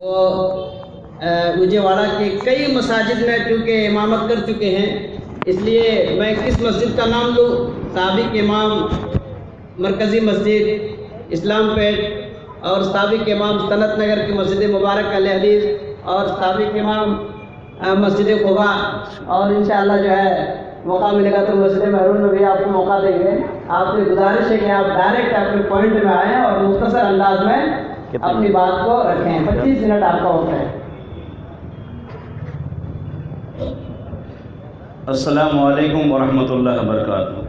وہ وجےواڑہ کے کئی مساجد میں چونکہ امامت کر چکے ہیں، اس لیے میں کس مسجد کا نام لوں؟ سابق امام مرکزی مسجد اسلام پیٹ اور سابق امام صنعت نگر کی مسجد مبارک اہل حدیث اور سابق امام مسجد قباء، اور انشاءاللہ جو ہے موقع ملے گا تو مسجد محرون میں بھی آپ کو موقع دیں گے۔ آپ سے گزارش ہے کہ آپ ڈائریکٹ اپنے پوائنٹ میں آئیں اور مختصر انداز میں اپنی بات کو رکھیں۔ 25 منٹ آپ کا وقت ہے۔ السلام علیکم ورحمۃ اللہ وبرکاتہ۔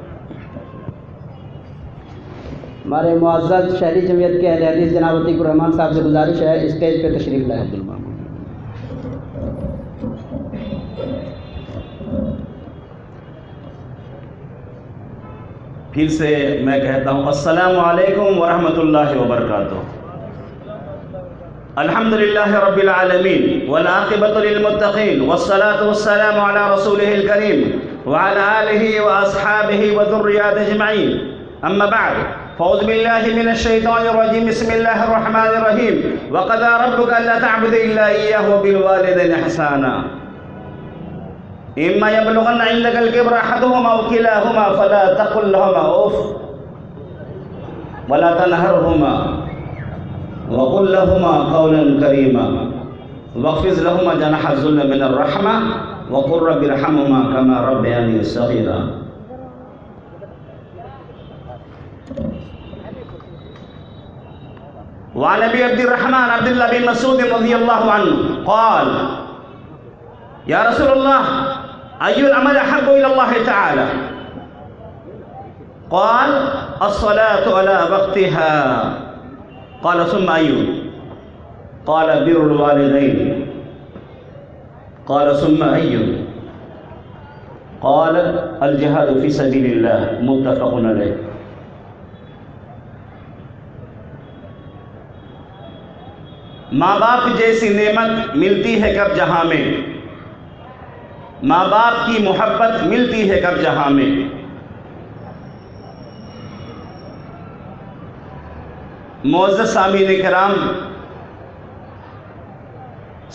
ہمارے معزز شہری جمعیت کے اہل حدیث جناب عتیق الرحمان صاحب سے گزارش ہے اسٹیج پہ تشریف لائیں۔ پھر سے میں کہتا ہوں السلام علیکم ورحمۃ اللہ وبرکاتہ۔ الحمدللہ رب العالمین والعاقبۃ للمتقین والصلاة والسلام علی رسولہ الکریم وعلی آلہ واصحابہ وذریات اجمعین، اما بعد فاعوذ باللہ من الشیطان الرجیم، بسم اللہ الرحمن الرحیم، وقضى ربک الا تعبدوا الا ایاہ وبالوالدین احسانا، اما یبلغن عندک الکبر احدہما او کلاہما فلا تقل لہما اف ولا تنہرہما وقل لهما قولا كريما واخفض لهما جناح الذل من الرحمة وقل رب ارحمهما كما ربياني صغيرا۔ وعن ابي عبد الرحمن عبد الله بن مسعود رضي الله عنه قال يا رسول الله أي العمل أحب إلى الله تعالى؟ قال الصلاة على وقتها، قال ثم أي؟ قال بر الوالدين، قال ثم أي؟ قال الجهاد في سبيل الله، متفق عليه۔ ماں باپ جیسی نعمت ملتی ہے کب جہاں میں، ماں باپ کی محبت ملتی ہے کب جہاں میں۔ معزز سامعین کرام،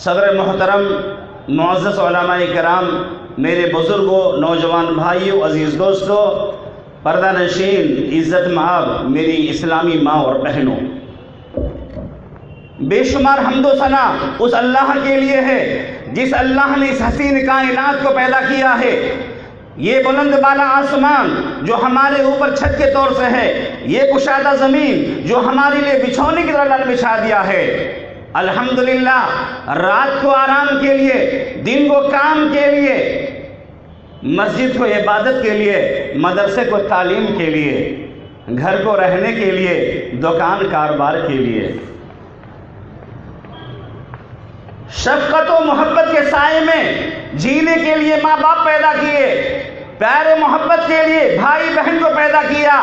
صدر محترم، معزز علماء کرام، میرے بزرگوں، نوجوان بھائیوں، عزیز دوستوں، پردہ نشین، عزت مآب میری اسلامی ماں اور بہنوں، بے شمار حمد و ثنا اس اللہ کے لیے ہے جس اللہ نے اس حسین کائنات کو پیدا کیا ہے۔ یہ بلند بالا آسمان جو ہمارے اوپر چھت کے طور سے ہے، یہ کشادہ زمین جو ہمارے لیے بچھونے کی طرح بچھا دیا ہے، الحمدللہ، رات کو آرام کے لیے، دن کو کام کے لیے، مسجد کو عبادت کے لیے، مدرسے کو تعلیم کے لیے، گھر کو رہنے کے لیے، دکان کاروبار کے لیے، شفقت و محبت کے سائے میں جینے کے لیے ماں باپ پیدا کیے، پیارے محبت کے لیے بھائی بہن کو پیدا کیا،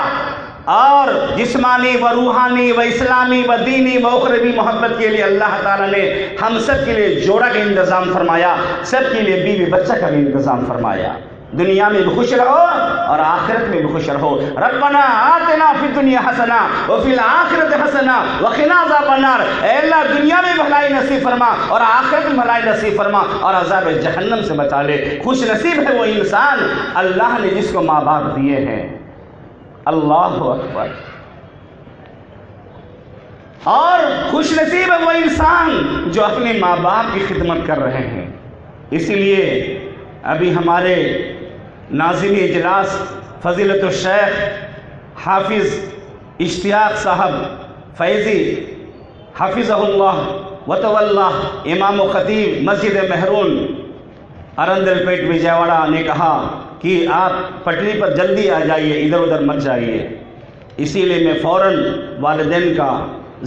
اور جسمانی و روحانی و اسلامی و دینی و اخروی محبت کے لیے اللہ تعالیٰ نے ہم سب کے لیے جوڑا کا انتظام فرمایا، سب کے لیے بیوی بچہ کا بھی انتظام فرمایا۔ دنیا میں بھی خوش رہو اور آخرت میں بھی خوش رہو۔ ربنا آتنا فی الدنیا حسنہ وفی الآخرۃ حسنہ وقنا عذاب النار، اے اللہ دنیا میں بھلائی نصیب فرما اور آخرت میں بھلائی نصیب فرما اور عذاب جہنم سے بچا لے۔ خوش نصیب ہے وہ انسان اللہ نے جس کو ماں باپ دیے ہیں۔ اللہ اکبر۔ اور خوش نصیب ہے وہ انسان جو اپنے ماں باپ کی خدمت کر رہے ہیں۔ اسی لیے ابھی ہمارے ناظم اجلاس فضیلت الشیخ حافظ اشتیاق صاحب فیضی حفظہ اللہ وتولہ، امام و خطیب مسجد محرون ارندل پیٹ وجےواڑہ نے کہا کہ آپ پٹری پر جلدی آ جائیے، ادھر ادھر مت جائیے۔ اسی لیے میں فوراً والدین کا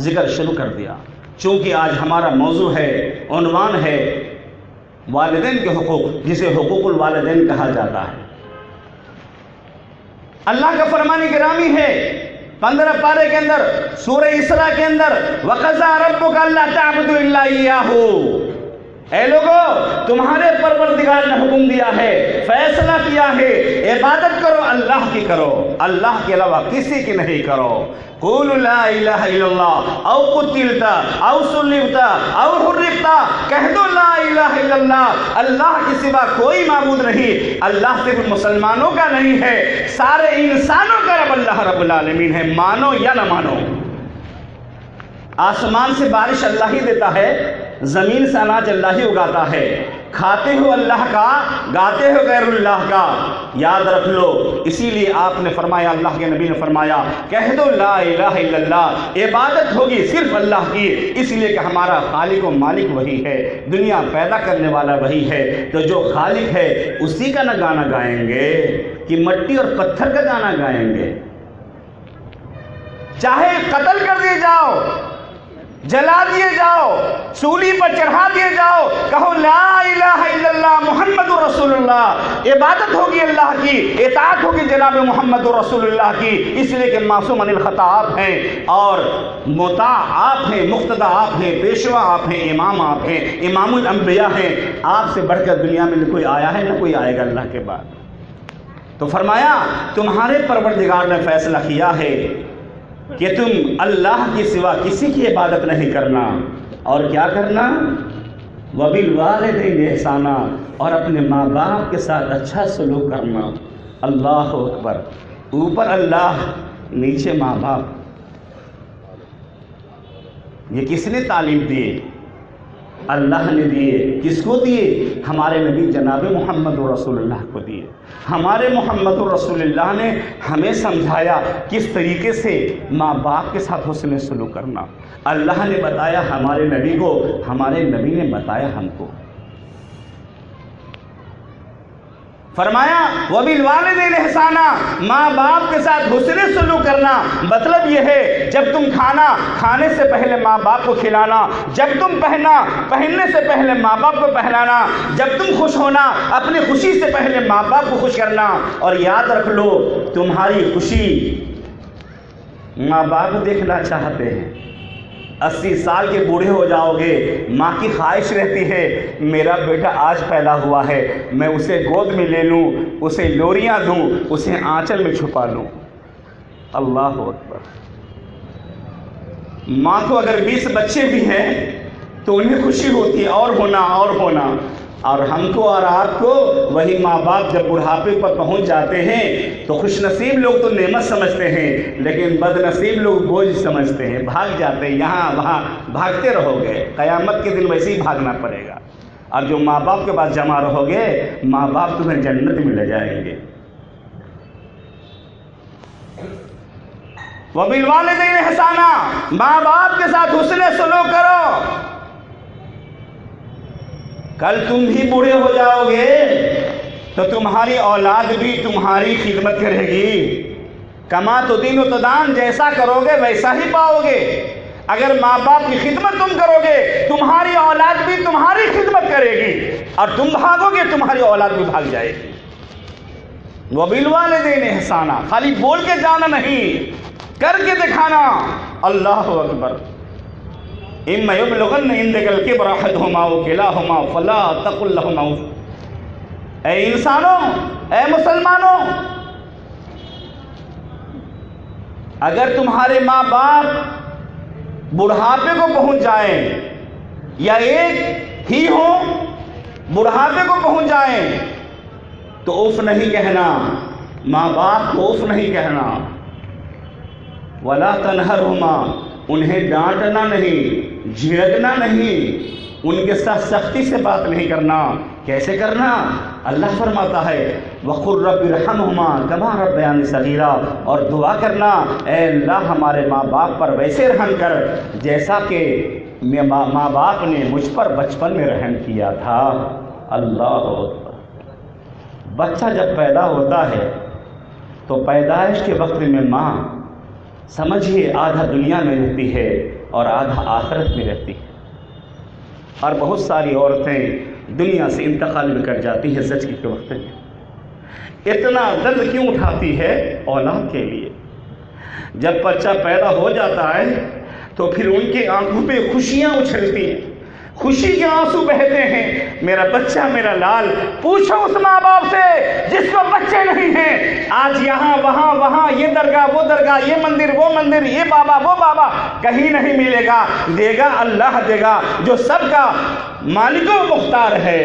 ذکر شروع کر دیا، چونکہ آج ہمارا موضوع ہے، عنوان ہے والدین کے حقوق، جسے حقوق الوالدین کہا جاتا ہے۔ اللہ کا فرمان گرامی ہے 15 پارے کے اندر، سورہ اسراء کے اندر، وَقَضَىٰ رَبُّكَ أَلَّا تَعْبُدُوا إِلَّا إِيَّاهُ، اے لوگو تمہارے پروردگار نے حکم دیا ہے، فیصلہ کیا ہے، عبادت کرو اللہ کی کرو، اللہ کے علاوہ کسی کی نہیں کرو۔ قولوا لا الہ الا اللہ او قتلت او صلبت او حرقت، کہہ دو لا الہ الا اللہ، اللہ کے سوا کوئی معبود نہیں، اللہ صرف مسلمانوں کا نہیں ہے، سارے انسانوں کا رب اللہ رب العالمین ہے، مانو یا نہ مانو۔ آسمان سے بارش اللہ ہی دیتا ہے، زمین سے اناج اللہ ہی اگاتا ہے، کھاتے ہو اللہ کا، گاتے ہو غیر اللہ کا، یاد رکھ لو۔ اسی لیے آپ نے فرمایا، اللہ کے نبی نے فرمایا، کہہ دو لا الہ الا اللہ، عبادت ہوگی صرف اللہ کی، اس لیے کہ ہمارا خالق و مالک وہی ہے، دنیا پیدا کرنے والا وہی ہے، تو جو خالق ہے اسی کا نہ گانا گائیں گے کہ مٹی اور پتھر کا گانا گائیں گے؟ چاہے قتل کر دیے جاؤ، جلا دیے جاؤ، سولی پر چڑھا دیے جاؤ، کہو لا الہ الا اللہ محمد رسول اللہ، عبادت ہوگی اللہ کی، اطاعت ہوگی جناب محمد رسول اللہ کی، اس لیے کہ معصوم عن الخطا آپ ہیں، اور مطاع آپ ہیں، مقتدی آپ ہیں، پیشوا آپ ہیں، امام آپ ہیں، امام الانبیاء ہیں، آپ سے بڑھ کر دنیا میں نہ کوئی آیا ہے نہ کوئی آئے گا اللہ کے بعد۔ تو فرمایا تمہارے پروردگار نے فیصلہ کیا ہے کہ تم اللہ کے سوا کسی کی عبادت نہیں کرنا، اور کیا کرنا؟ وَبِالْوَالِدَيْنِ إِحْسَانًا، اور اپنے ماں باپ کے ساتھ اچھا سلوک کرنا۔ اللہ اکبر، اوپر اللہ نیچے ماں باپ، یہ کس نے تعلیم دیے؟ اللہ نے دیے۔ کس کو دیے؟ ہمارے نبی جناب محمد رسول اللہ کو دیے۔ ہمارے محمد رسول اللہ نے ہمیں سمجھایا کس طریقے سے ماں باپ کے ساتھ حسن سلوک کرنا۔ اللہ نے بتایا ہمارے نبی کو، ہمارے نبی نے بتایا ہم کو۔ فرمایا وَبِالْوَالِدَيْنِ إِحْسَانًا، ماں باپ کے ساتھ حسن سلوک کرنا، مطلب یہ ہے جب تم کھانے سے پہلے ماں باپ کو کھلانا، جب تم پہننے سے پہلے ماں باپ کو پہنانا، جب تم خوش ہونا اپنی خوشی سے پہلے ماں باپ کو خوش کرنا۔ اور یاد رکھ لو تمہاری خوشی ماں باپ دیکھنا چاہتے ہیں۔ 80 سال کے بوڑھے ہو جاؤ گے، ماں کی خواہش رہتی ہے میرا بیٹا آج پیدا ہوا ہے، میں اسے گود میں لے لوں، اسے لوریاں دوں، اسے آنچل میں چھپا لوں۔ اللہ اکبر۔ ماں کو اگر 20 بچے بھی ہیں تو انہیں خوشی ہوتی ہے اور ہونا، اور ہم کو اور آپ کو وہی ماں باپ جب بڑھاپے پر پہنچ جاتے ہیں تو خوش نصیب لوگ تو نعمت سمجھتے ہیں، لیکن بد نصیب لوگ بوجھ سمجھتے ہیں، بھاگ جاتے ہیں، یہاں وہاں بھاگتے رہو گے، قیامت کے دن ویسے ہی بھاگنا پڑے گا۔ اور جو ماں باپ کے پاس جمع رہو گے، ماں باپ تمہیں جنت میں لے جائیں گے۔ وَبِالْوَالِدَيْنِ إِحْسَانًا، ماں باپ کے ساتھ حسن سلوک کرو۔ کل تم بھی بوڑھے ہو جاؤ گے تو تمہاری اولاد بھی تمہاری خدمت کرے گی۔ کما تو دین و تدان، جیسا کرو گے ویسا ہی پاؤ گے۔ اگر ماں باپ کی خدمت تم کرو گے تمہاری اولاد بھی تمہاری خدمت کرے گی، اور تم بھاگو گے تمہاری اولاد بھی بھاگ جائے گی۔ وَبِالْوَالِدَيْنِ إِحْسَانًا، خالی بول کے جانا نہیں، کر کے دکھانا۔ اللہ اکبر۔ اِمَّا يَبْلُغَنَّ عِندَكَ الْكِبَرَ أَحَدُهُمَا أَوْ كِلَاهُمَا فَلَا تَقُل لَّهُمَا، اے انسانوں، اے مسلمانوں، اگر تمہارے ماں باپ بڑھاپے کو پہنچ جائیں یا ایک ہی ہو بڑھاپے کو پہنچ جائیں تو اف نہیں کہنا، ماں باپ کو اف نہیں کہنا۔ وَلَا تَنْهَرْهُمَا، انہیں ڈانٹنا نہیں، جھڑکنا نہیں، ان کے ساتھ سختی سے بات نہیں کرنا۔ کیسے کرنا؟ اللہ فرماتا ہے وَقُلْ رَبِّ ارْحَمْهُمَا كَمَا رَبَّيَانِي صَغِيرًا، اور دعا کرنا اے اللہ ہمارے ماں باپ پر ویسے رحم کر جیسا کہ ماں باپ نے مجھ پر بچپن میں رحم کیا تھا۔ اللہ اکبر۔ بچہ جب پیدا ہوتا ہے تو پیدائش کے وقت میں ماں سمجھیے آدھا دنیا میں رہتی ہے اور آدھا آخرت میں رہتی ہے، اور بہت ساری عورتیں دنیا سے انتقال بھی کر جاتی ہے زچگی کے وقت میں۔ اتنا درد کیوں اٹھاتی ہے؟ اولاد کے لیے۔ جب بچہ پیدا ہو جاتا ہے تو پھر ان کی آنکھوں پہ خوشیاں اچھلتی ہیں، خوشی کے آنسو بہتے ہیں، میرا بچہ میرا لال۔ پوچھو اس ماں باپ سے جس کو بچے نہیں ہیں، آج یہاں وہاں یہ درگاہ وہ درگاہ، یہ مندر وہ مندر، یہ بابا وہ بابا، کہیں نہیں ملے گا۔ دے گا اللہ دے گا، جو سب کا مالک و مختار ہے،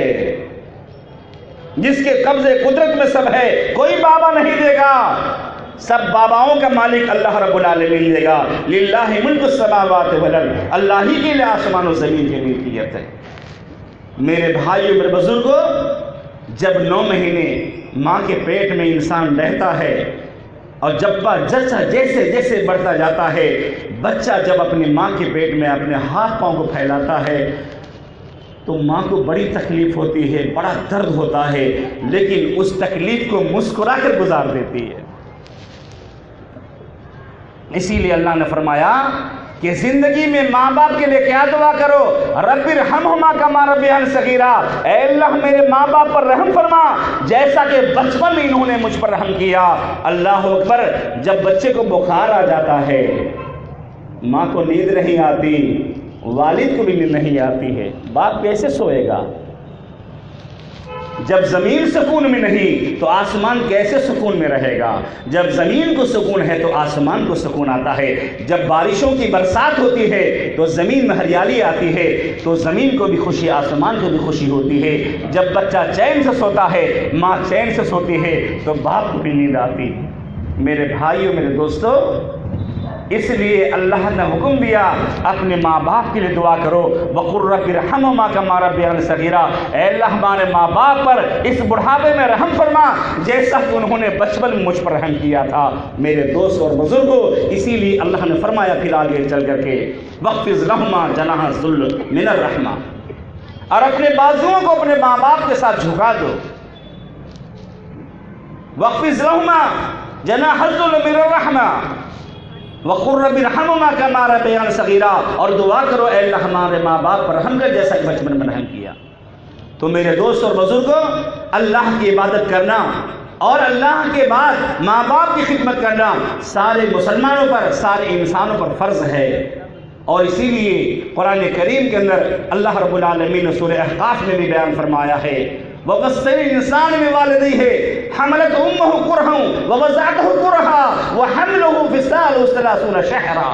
جس کے قبضے قدرت میں سب ہے۔ کوئی بابا نہیں دے گا، سب باباؤں کا مالک اللہ رب العالمین دے گا۔ للہ ملک السماوات والارض، اللہ ہی کے لیے آسمان و زمین کی ملکیت ہے۔ میرے بھائیو میرے بزرگوں، جب 9 مہینے ماں کے پیٹ میں انسان رہتا ہے اور جب جیسا جیسے بڑھتا جاتا ہے، بچہ جب اپنی ماں کے پیٹ میں اپنے ہاتھ پاؤں کو پھیلاتا ہے تو ماں کو بڑی تکلیف ہوتی ہے، بڑا درد ہوتا ہے، لیکن اس تکلیف کو مسکرا کر گزار دیتی ہے۔ اسی لیے اللہ نے فرمایا کہ زندگی میں ماں باپ کے لیے کیا دعا کرو؟ رب ارحمہما کما ربیانی صغیرا، اے اللہ میرے ماں باپ پر رحم فرما جیسا کہ بچپن میں انہوں نے مجھ پر رحم کیا۔ اللہ اکبر۔ جب بچے کو بخار آ جاتا ہے، ماں کو نیند نہیں آتی، والد کو بھی نیند نہیں آتی ہے، باپ کیسے سوئے گا؟ جب زمین سکون میں نہیں تو آسمان کیسے سکون میں رہے گا؟ جب زمین کو سکون ہے تو آسمان کو سکون آتا ہے۔ جب بارشوں کی برسات ہوتی ہے تو زمین میں ہریالی آتی ہے، تو زمین کو بھی خوشی، آسمان کو بھی خوشی ہوتی ہے۔ جب بچہ چین سے سوتا ہے، ماں چین سے سوتی ہے، تو باپ کو بھی نیند آتی ہے۔ میرے بھائیوں میرے دوستوں، اس لیے اللہ نے حکم دیا اپنے ماں باپ کے لیے دعا کرو۔ وَقُلْ رَبِّ ارْحَمْهُمَا كَمَا رَبَّيَانِي صَغِيرًا، اے اللہ ہمارے ماں باپ پر اس بڑھاپے میں رحم فرما جیسا کہ انہوں نے بچپن میں مجھ پر رحم کیا تھا۔ میرے دوست اور بزرگوں، اسی لیے اللہ نے فرمایا پھر آگے چل کر کے وَاخْفِضْ لَهُمَا جَنَاحَ الذُّلِّ مِنَ الرَّحْمَةِ، اور اپنے بازوؤں کو اپنے ماں باپ کے ساتھ جھکا دو۔ وَاخْفِضْ لَهُمَا جَنَاحَ الذُّلِّ مِنَ الرَّحْمَةِ وَقُلْ رَبِّ ارْحَمْهُمَا كَمَا رَبَّيَانِي صَغِيرًا، اور دعا کرو اے اللہ ہمارے ماں باپ پر رحم کر جیسا کہ بچپن میں رحم کیا۔ تو میرے دوست اور بزرگوں، اللہ کی عبادت کرنا اور اللہ کے بعد ماں باپ کی خدمت کرنا سارے مسلمانوں پر، سارے انسانوں پر فرض ہے۔ اور اسی لیے قرآن کریم کے اندر اللہ رب العالمین نے سورہ احقاف میں بھی بیان فرمایا ہے، وَوَصَّيْنَا الْإِنسَانَ بِوَالِدَيْهِ حَمَلَتْهُ أُمُّهُ كُرْهًا وَوَضَعَتْهُ كُرْهًا وَحَمْلُهُ فِصَالُهُ 30 شهرًا۔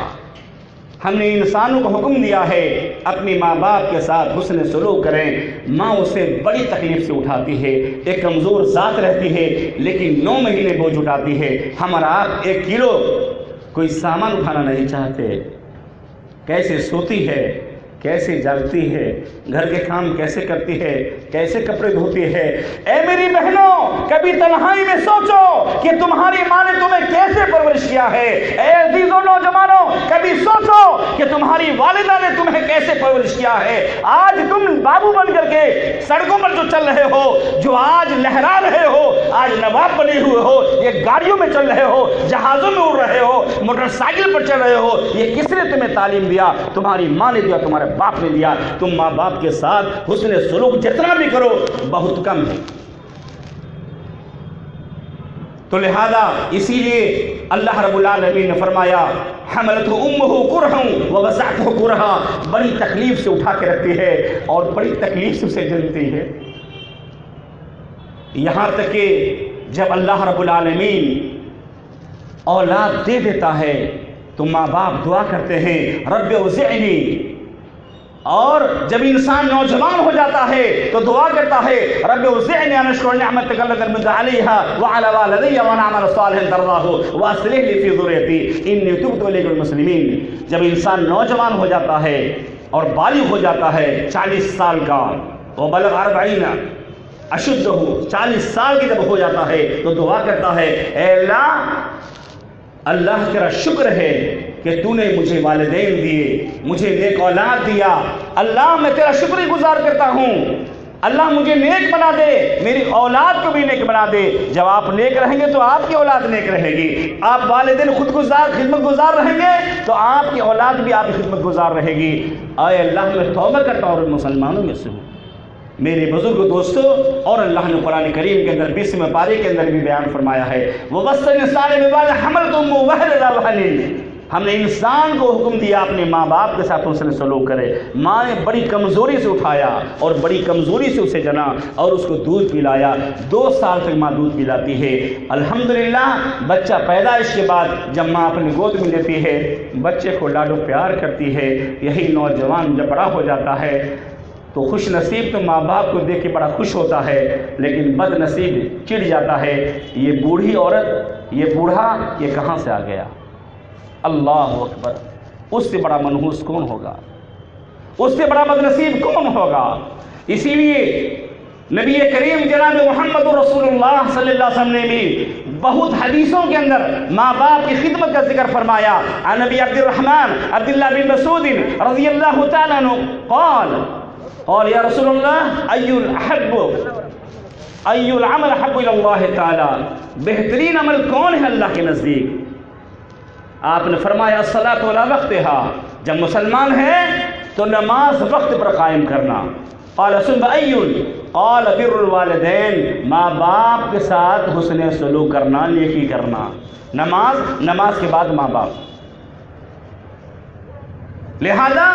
ہم نے انسانوں کو حکم دیا ہے اپنی ماں باپ کے ساتھ حسن سلوک کریں۔ ماں اسے بڑی تکلیف سے اٹھاتی ہے، ایک کمزور ذات رہتی ہے لیکن 9 مہینے بوجھ اٹھاتی ہے۔ ہمارا آپ 1 کلو کوئی سامان اٹھانا نہیں چاہتے، کیسے سوتی ہے، کیسے جاگتی ہے، گھر کے کام کیسے کرتی ہے، کیسے کپڑے دھوتی ہے۔ اے میری بہنوں، کبھی تنہائی میں سوچو کہ تمہاری ماں نے تمہیں کیسے پرورش کیا ہے۔ اے عزیزوں نوجوانوں، کبھی سوچو کہ تمہاری والدہ نے تمہیں کیسے پرورش کیا ہے۔ آج تم بابو بن کر کے سڑکوں پر جو چل رہے ہو، جو آج لہرا رہے ہو، آج نواب بنے ہوئے ہو، یہ گاڑیوں میں چل رہے ہو، جہازوں میں اڑ رہے ہو، موٹر سائیکل پر چل رہے ہو، یہ کس نے تمہیں تعلیم دیا؟ تمہاری ماں نے دیا، تمہارے باپ نے دیا۔ تم ماں باپ کے ساتھ حسن سلوک جتنا بھی کرو بہت کم ہے۔ تو لہذا اسی لیے اللہ رب العالمین نے فرمایا حملتہ امہ کرہا ووضعتہ کرہا، بڑی تکلیف سے اٹھا کے رکھتی ہے اور بڑی تکلیف سے اسے جلتی ہے، یہاں تک کہ جب اللہ رب العالمین اولاد دے دیتا ہے تو ماں باپ دعا کرتے ہیں رب اوزعنی، اور جب انسان نوجوان ہو جاتا ہے تو دعا کرتا ہے رب اوزعنی ان اشکر نعمتک التي انعمت علی وعلی والدی وان اعمل صالحا ترضاہ واصلح لی فی ذریتی انی تبت الیک المسلمین۔ جب انسان نوجوان ہو جاتا ہے اور بالغ ہو جاتا ہے 40 سال کا، وبلغ 40 اشدہ، 40 سال کی جب ہو جاتا ہے تو دعا کرتا ہے اے اللہ تیرا شکر ہے کہ تو نے مجھے والدین دیے، مجھے نیک اولاد دیا، اللہ میں تیرا شکر گزار کرتا ہوں، اللہ مجھے نیک بنا دے، میری اولاد کو بھی نیک بنا دے۔ جب آپ نیک رہیں گے تو آپ کی اولاد نیک رہے گی، آپ والدین خدمت گزار رہیں گے تو آپ کی اولاد بھی آپ کی خدمت گزار رہے گی۔ اے اللہ میں توبہ کرتا ہوں اور مسلمانوں میں سے ہوں۔ میرے بزرگ دوستوں، اور اللہ نے قرآن کریم کے اندر 20 پارے کے اندر بھی بیان فرمایا ہے وَوَصَّيْنَا الْإِنسَانَ بِوَالِدَيْهِ حَمَلَتْهُ أُمُّهُ وَهْنًا عَلَىٰ وَهْنٍ، ہم نے انسان کو حکم دیا اپنے ماں باپ کے ساتھ حسن سلوک کرے۔ ماں نے بڑی کمزوری سے اٹھایا اور بڑی کمزوری سے اسے جنا اور اس کو دودھ پلایا، 2 سال تک ماں دودھ پلاتی ہے۔ الحمدللہ بچہ پیدائش کے بعد جب ماں اپنی گود میں لیتی ہے، بچے کو لاڈو پیار کرتی ہے۔ یہی نوجوان جب بڑا ہو جاتا ہے تو خوش نصیب تو ماں باپ کو دیکھ کے بڑا خوش ہوتا ہے، لیکن بد نصیب چڑ جاتا ہے، یہ بوڑھی عورت، یہ بوڑھا، یہ کہاں سے آ گیا؟ اللہ اکبر! اس سے بڑا منحوس کون ہوگا؟ اس سے بڑا بد نصیب کون ہوگا؟ اسی لیے نبی کریم جناب محمد رسول اللہ صلی اللہ علیہ وسلم نے بھی بہت حدیثوں کے اندر ماں باپ کی خدمت کا ذکر فرمایا۔ عن نبی عبد الرحمن عبداللہ بن مسعود رضی اللہ تعالیٰ عنہ قال یا رسول اللہ ای العمل احب الی اللہ تعالی، بہترین عمل کون ہے اللہ کے نزدیک؟ آپ نے فرمایا الصلاۃ علی وقتہا، جب مسلمان ہے تو نماز وقت پر قائم کرنا۔ قال ثم ای؟ قال بر الوالدین، ماں باپ کے ساتھ حسن سلوک کرنا، نیکی کرنا۔ نماز کے بعد ماں باپ۔ لہذا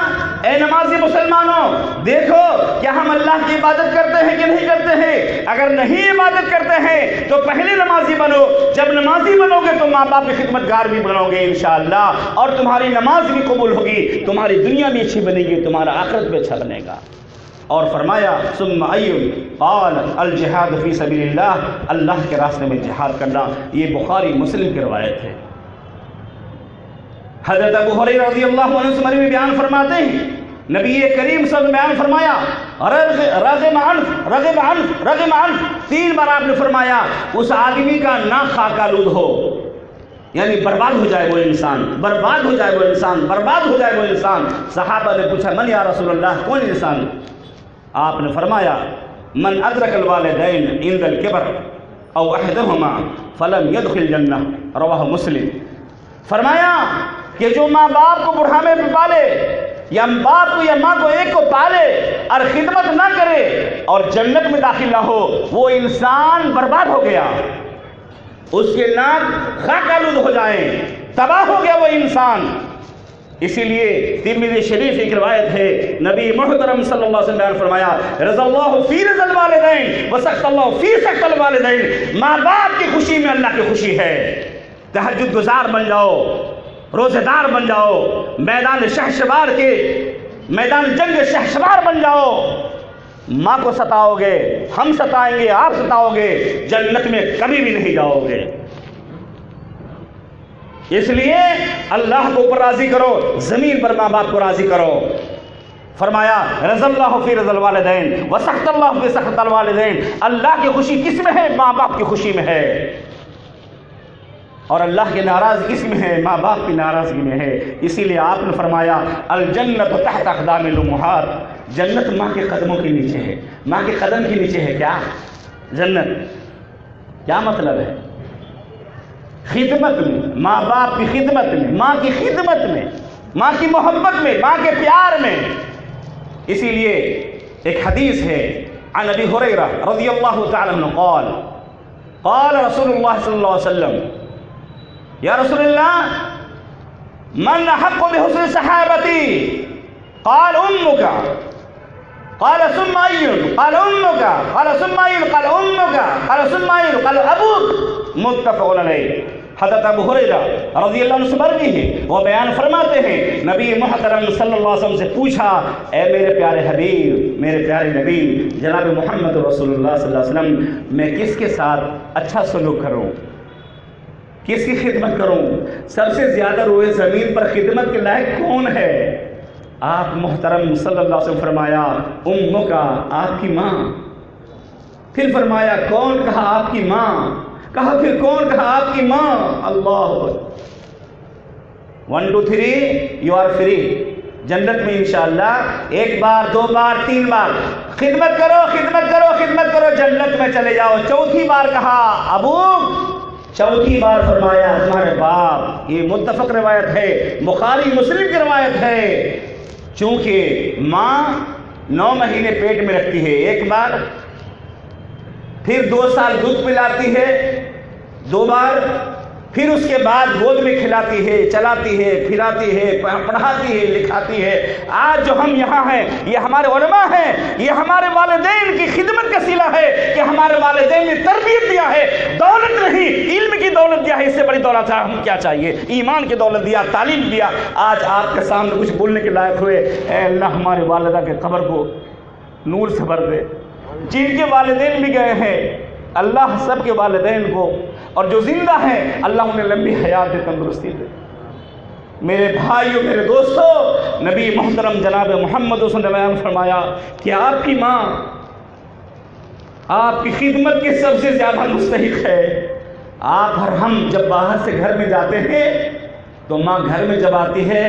اے نمازی مسلمانوں، دیکھو کیا ہم اللہ کی عبادت کرتے ہیں کہ نہیں کرتے ہیں؟ اگر نہیں عبادت کرتے ہیں تو پہلے نمازی بنو، جب نمازی بنو گے تو ماں باپ کی خدمت گار بھی بنو گے انشاءاللہ، اور تمہاری نماز بھی قبول ہوگی، تمہاری دنیا بھی اچھی بنے گی، تمہارا آخرت بھی اچھا بنے گا۔ اور فرمایا ثم ای؟ قال الجہاد فی سبیل اللہ، اللہ کے راستے میں جہاد کرنا۔ یہ بخاری مسلم کی روایت ہے۔ حضرت ابو ہریرہ رضی اللہ عنہ سے مروی بیان فرماتے ہیں، نبی کریم صلی اللہ علیہ وسلم بیان فرمایا رغم عنف 3 بار آپ نے فرمایا اس آدمی کا ناک خاک آلود ہو، یعنی برباد ہو جائے وہ انسان، برباد ہو جائے وہ انسان، برباد ہو جائے وہ انسان۔ صحابہ نے پوچھا من یا رسول اللہ، کون انسان؟ آپ نے فرمایا من ادرک الوالدین عند الکبر او احدہما فلم يدخل الجنہ، رواہ مسلم۔ فرمایا کہ جو ماں باپ کو بڑھاپے میں پالے، یا باپ کو یا ماں کو ایک کو پالے اور خدمت نہ کرے اور جنت میں داخل نہ ہو، وہ انسان برباد ہو گیا، اس کے ناک خاک آلود ہو جائیں، تباہ ہو گیا وہ انسان۔ اسی لیے ترمذی شریف ایک روایت ہے، نبی محترم صلی اللہ علیہ وسلم نے فرمایا رضا اللہ فی رضا الوالدین وسخط اللہ فی سخط الوالدین، ماں باپ کی خوشی میں اللہ کی خوشی ہے۔ تہجد گزار بن جاؤ، روزہ دار بن جاؤ، میدان جنگ شہسوار بن جاؤ، ماں کو ستاؤ گے، ہم ستائیں گے، آپ ستاؤ گے، جنت میں کبھی بھی نہیں جاؤ گے۔ اس لیے اللہ کو اوپر راضی کرو، زمین پر ماں باپ کو راضی کرو۔ فرمایا رضا اللہ فی رضا الوالدین وسخط اللہ فی سخط الوالدین، اللہ کی خوشی کس میں ہے؟ ماں باپ کی خوشی میں ہے، اور اللہ کی ناراضگی کس میں ہے؟ ماں باپ کی ناراضگی میں ہے۔ اسی لیے آپ نے فرمایا الجنت تحت اقدام الامہات، جنت ماں کے قدموں کے نیچے ہے، ماں کے قدم کے نیچے ہے۔ کیا جنت؟ کیا مطلب ہے؟ خدمت میں، ماں باپ کی خدمت میں، ماں کی خدمت میں، ماں کی محبت میں، ماں کے پیار میں۔ اسی لیے ایک حدیث ہے عن ابی ہریرہ رضی اللہ تعالی عنہ قال قال رسول اللہ صلی اللہ علیہ وسلم یا رسول اللہ من احق بحسن صحابتی؟ قال امک، قال ثم ای؟ قال امک، قال ثم ای؟ قال امک، قال ثم ای؟ قال ابوک، متفق علیہ۔ حضرت ابو ہریرہ رضی اللہ عنہ سے مروی ہے، وہ بیان فرماتے ہیں نبی محترم صلی اللہ علیہ وسلم سے پوچھا اے میرے پیارے حبیب، میرے پیارے نبی جناب محمد رسول اللہ صلی اللہ علیہ وسلم، میں کس کے ساتھ اچھا سلوک کروں، کس کی خدمت کروں؟ سب سے زیادہ روئے زمین پر خدمت کے لائق کون ہے؟ آپ محترم صلی اللہ علیہ وسلم فرمایا امک، آپ کی ماں۔ پھر فرمایا کون؟ کہا آپ کی ماں۔ کہا پھر کون؟ کہا آپ کی ماں۔ اللہ 1 2 3 یو آر فری، جنت میں انشاءاللہ 1 بار 2 بار 3 بار خدمت کرو، خدمت کرو، خدمت کرو، جنت میں چلے جاؤ۔ 4تھی بار کہا ابو، 4تھی بار فرمایا تمہارے باپ۔ یہ متفق روایت ہے، بخاری مسلم کی روایت ہے۔ چونکہ ماں 9 مہینے پیٹ میں رکھتی ہے 1 بار، پھر 2 سال دودھ پلاتی ہے 2 بار، پھر اس کے بعد گود میں کھلاتی ہے، چلاتی ہے، پھراتی ہے، پڑھاتی ہے، لکھاتی ہے۔ آج جو ہم یہاں ہیں یہ ہمارے علماء ہیں، یہ ہمارے والدین کی خدمت کا صلہ ہے کہ ہمارے والدین نے تربیت دیا ہے، دولت نہیں علم کی دولت دیا ہے، اس سے بڑی دولت ہم کیا چاہیے؟ ایمان کی دولت دیا، تعلیم دیا۔ آج آپ کے سامنے کچھ بولنے کے لائق ہوئے، اے اللہ ہمارے والدہ کے قبر کو نور سے بھر دے، جن کے والدین بھی گئے ہیں اللہ سب کے والدین کو، اور جو زندہ ہیں اللہ انہیں لمبی حیات دے، تندرستی دے۔ میرے بھائیوں، میرے دوستوں، نبی محترم جناب محمد صلی اللہ علیہ وسلم نے فرمایا کہ آپ کی ماں آپ کی خدمت کی سب سے زیادہ مستحق ہے۔ آپ ہم جب باہر سے گھر میں جاتے ہیں تو ماں گھر میں جب آتی ہے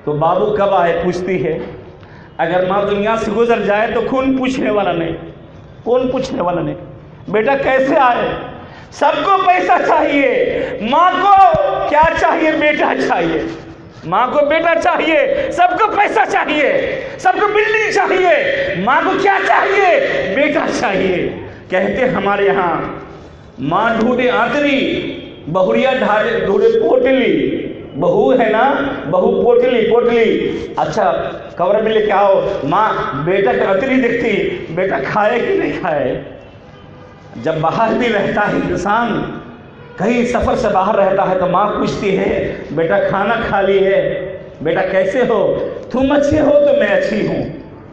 تو بابو کب آئے پوچھتی ہے۔ اگر ماں دنیا سے گزر جائے تو کون پوچھنے والا نہیں، کون پوچھنے والا نہیں، بیٹا کیسے آئے؟ سب کو پیسہ چاہیے، ماں کو کیا چاہیے؟ بیٹا چاہیے۔ ماں کو بیٹا چاہیے، سب کو پیسہ چاہیے، سب کو بلڈنگ چاہیے، ماں کو کیا چاہیے؟ بیٹا چاہیے۔ کہتے ہمارے یہاں ماں ڈھونڈے آنتری، بہوریا ڈھونڈے پوٹلی۔ بہو ہے نا، بہو پوٹلی۔ اچھا کور میں لے کے آؤ، ماں بیٹا کا آنتری دیکھتی، بیٹا کھائے کہ نہیں کھائے۔ جب باہر بھی رہتا ہے انسان، کہیں سفر سے باہر رہتا ہے تو ماں پوچھتی ہے بیٹا کھانا کھا لی ہے، بیٹا کیسے ہو؟ تم اچھے ہو تو میں اچھی ہوں۔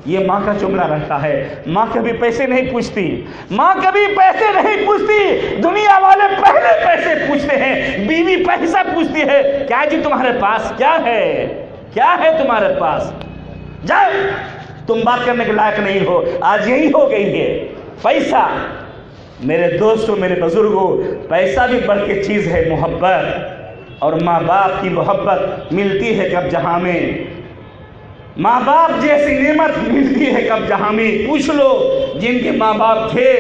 یہ ماں کا جملہ رہتا ہے۔ ماں کبھی پیسے نہیں پوچھتی، ماں کبھی پیسے نہیں پوچھتی۔ دنیا والے پہلے پیسے پوچھتے ہیں، بیوی پیسہ پوچھتی ہے، کیا جی تمہارے پاس کیا ہے؟ کیا ہے تمہارے پاس؟ جاؤ، تم بات کرنے کے لائق نہیں ہو۔ آج یہی ہو گئی ہے، پیسہ۔ میرے دوستوں، میرے بزرگوں، پیسہ بھی بڑھ کے چیز ہے محبت، اور ماں باپ کی محبت ملتی ہے کب جہاں میں، ماں باپ جیسی نعمت ملتی ہے کب جہاں میں۔ پوچھ لو جن کے ماں باپ تھے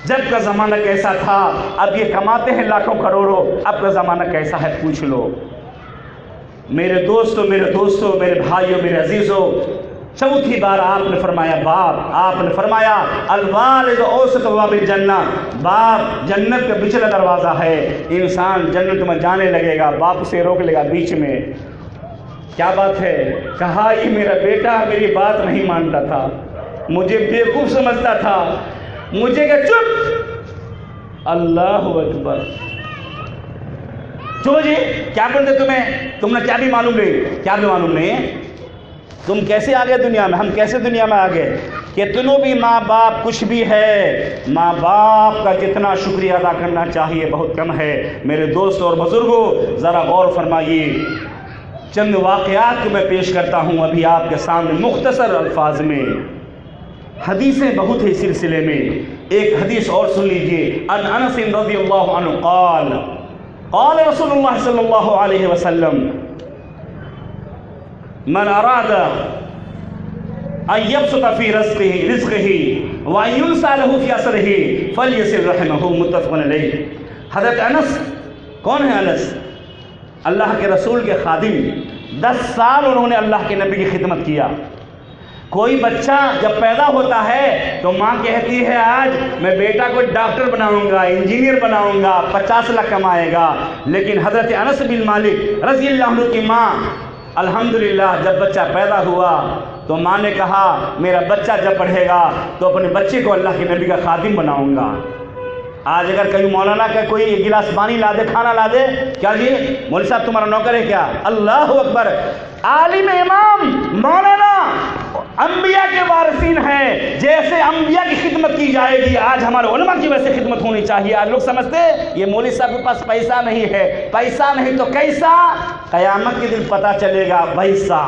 جب کا زمانہ کیسا تھا، اب یہ کماتے ہیں لاکھوں کروڑوں، اب کا زمانہ کیسا ہے پوچھ لو۔ میرے دوستوں، میرے بھائیوں، میرے عزیزوں، چوتھی بار آپ نے فرمایا باپ، آپ نے فرمایا الوالد اوسط ابواب الجنہ، باپ جنت کا پچھلا دروازہ ہے۔ انسان جنت میں جانے لگے گا، باپ اسے روک لے گا بیچ میں۔ کیا بات ہے؟ کہا یہ میرا بیٹا میری بات نہیں مانتا تھا، مجھے بیوقوف سمجھتا تھا، مجھے کہ چپ۔ اللہ اکبر۔ چلو جی کیا بولتے تم نے کیا بھی معلوم نہیں، کیا بھی معلوم نہیں، تم کیسے آگے دنیا میں، ہم کیسے دنیا میں آگے؟ کہ تنوں بھی ماں باپ کچھ بھی ہے، ماں باپ کا جتنا شکریہ ادا کرنا چاہیے بہت کم ہے۔ میرے دوستوں اور بزرگوں ذرا غور فرمائیے، چند واقعات کو میں پیش کرتا ہوں ابھی آپ کے سامنے مختصر الفاظ میں۔ حدیثیں بہت ہے سلسلے میں، ایک حدیث اور سن لیجئے۔ ان انس رضی اللہ عنہ قال قال رسول اللہ صلی اللہ علیہ وسلم من اراد ان يبسط في رزقه وان ينسى له في اثره فليصل رحمه، متفق علیہ۔ حضرت انس، کون ہے انس؟ اللہ کے رسول کے خادم، 10 سال انہوں نے اللہ کے نبی کی خدمت کیا۔ کوئی بچہ جب پیدا ہوتا ہے تو ماں کہتی ہے آج میں بیٹا کو ڈاکٹر بناؤں گا، انجینئر بناؤں گا، 50 لاکھ کمائے گا۔ لیکن حضرت انس بن مالک رضی اللہ عنہ کی ماں الحمدللہ جب بچہ پیدا ہوا تو ماں نے کہا میرا بچہ جب پڑھے گا تو اپنے بچے کو اللہ کے نبی کا خادم بناؤں گا۔ آج اگر کہیں مولانا کا کوئی ایک گلاس پانی لا دے، کھانا لا دے، کیا جی مولوی صاحب تمہارا نوکر ہے کیا؟ اللہ اکبر۔ عالم، امام، مولانا انبیاء کے وارثین ہیں، جیسے انبیاء کی خدمت کی جائے گی آج ہمارے علماء کی ویسے خدمت ہونی چاہیے۔ آج لوگ سمجھتے یہ مولوی صاحب کے پاس پیسہ نہیں ہے، پیسہ نہیں تو کیسا؟ قیامت کے دن پتہ چلے گا پیسہ۔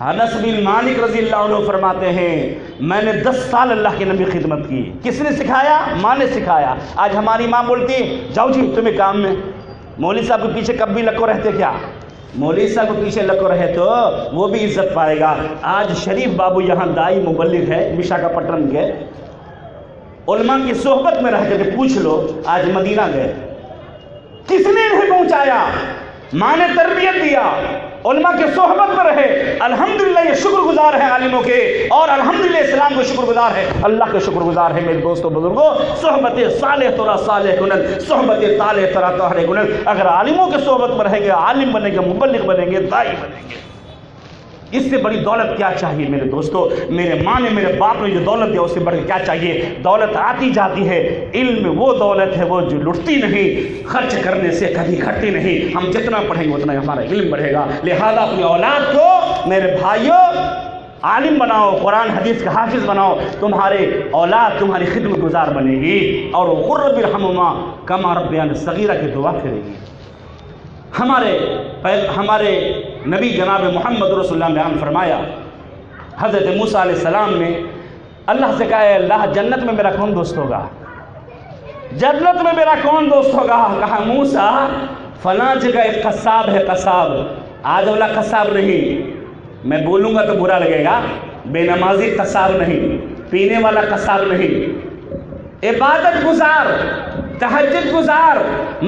انس بن مالک رضی اللہ عنہ فرماتے ہیں میں نے 10 سال اللہ کے نبی خدمت کی۔ کس نے سکھایا؟ ماں نے سکھایا۔ آج ہماری ماں بولتی جاؤ جی تمہیں کام میں، مولوی صاحب کے پیچھے کب بھی لکو رہتے کیا؟ مولوی صاحب کے پیچھے لکو رہے تو وہ بھی عزت پائے گا۔ آج شریف بابو یہاں دائی مبلغ ہے وشاکھاپٹنم کے، علماء کی صحبت میں رہ کے پوچھ لو، آج مدینہ گئے، کس نے انہیں پہنچایا؟ ماں نے تربیت دیا، علماء کے صحبت میں رہے. الحمدللہ یہ شکر گزار ہیں عالموں کے, اور الحمدللہ اسلام کو شکر گزار ہے, اللہ کے شکر گزار ہے. میرے دوستوں بزرگوں, صحبت صالح ترا صالح کنن, صحبت طالح ترا طاہر کنن. اگر عالموں کے صحبت میں رہیں گے, عالم بنیں گے, مبلغ بنیں گے, داعی بنیں گے. اس سے بڑی دولت کیا چاہیے میرے دوستو؟ میرے ماں نے, میرے باپ نے جو دولت دیا اس سے بڑھ کے کیا چاہیے؟ دولت آتی جاتی ہے, علم وہ دولت ہے وہ جو لٹتی نہیں, خرچ کرنے سے کبھی گھٹتی نہیں. ہم جتنا پڑھیں گے اتنا ہمارا علم بڑھے گا. لہذا اپنی اولاد کو میرے بھائیوں عالم بناؤ, قرآن حدیث کا حافظ بناؤ. تمہارے اولاد تمہاری خدمت گزار بنے گی, اور وہ رب ارحمہما کما ربیانی صغیرہ کی دعا کرے گی. ہمارے نبی جناب محمد رسول اللہ نے بیان فرمایا, حضرت موسیٰ علیہ السلام نے اللہ سے کہا, اے اللہ جنت میں میرا کون دوست ہوگا؟ جنت میں میرا کون دوست ہوگا؟ کہا موسیٰ فلاں جگہ ایک قصاب ہے, قصاب. آج والا قصاب نہیں, میں بولوں گا تو برا لگے گا, بے نمازی قصاب نہیں, پینے والا قصاب نہیں, عبادت گزار, تہجد گزار,